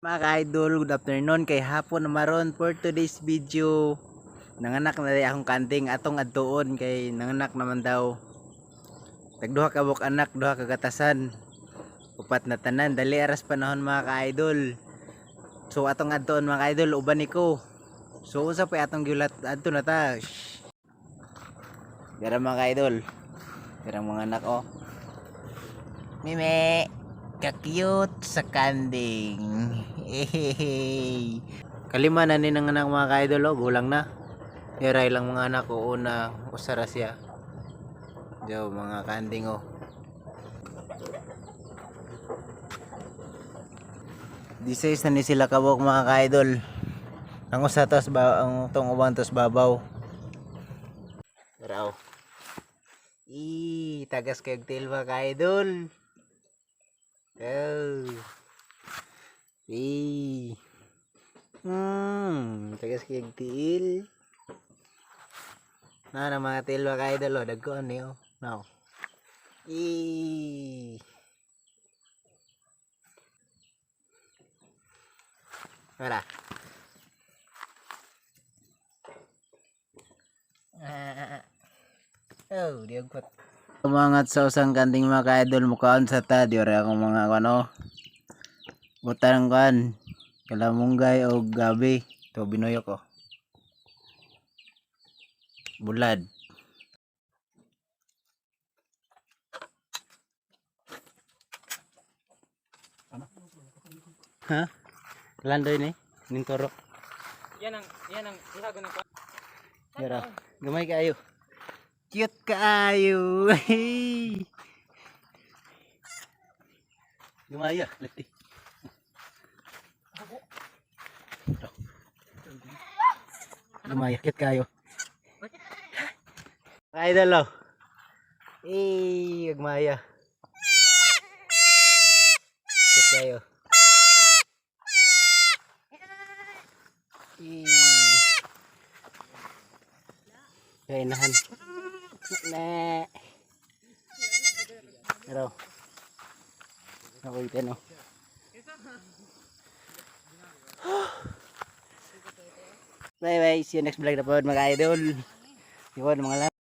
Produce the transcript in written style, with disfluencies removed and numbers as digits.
Mga ka-idol, good afternoon kay hapon maron for today's video. Nanganak na rin akong kanting atong adtuon kay nanganak naman daw. Tagduha ka buk anak, duha ka gatasan. Upat na tanan, dali aras panahon mga ka-idol. So atong adtuon mga ka-idol, uban niko. So usa pa atong giulat adto na ta. Dara mga ka-idol. Dara mga anak oh. Mime. Ka-cute sa kanding. Hey. Kalima na ni ng anak mga ka-idol oh, gulang na. Yaray lang mga anak ko una usara siya. Diyo mga kanding oh. Disay na ni sila kabok mga ka-idol. Ang usa tos ba ang tong uban tos babaw. Raw. Tagas kay tail mga ka-idol. Oh. Tagas kay tiil. Na mga tiil mga ka-idol oh, dagko niyo. Now. Wala. Oh, diagpat. Umangat sa usang kanting mga ka-idol mukhaon sa ta diore akong mga ano. Butang kan kalamunggay o gabi. To binoyok ko. Bulad. Ha? Landoy ni ning toro. Yan ang ilago ng. Yara. Gamay kaayo. Cute kaayo. Gamay ah, lati. Gamay, cute kaayo. Idol oh. Gagmaya. Cute kaayo. Kainahan. Ne. Pero. Ako ito no. Bye bye. See you next vlog na po mga idol. Yun mga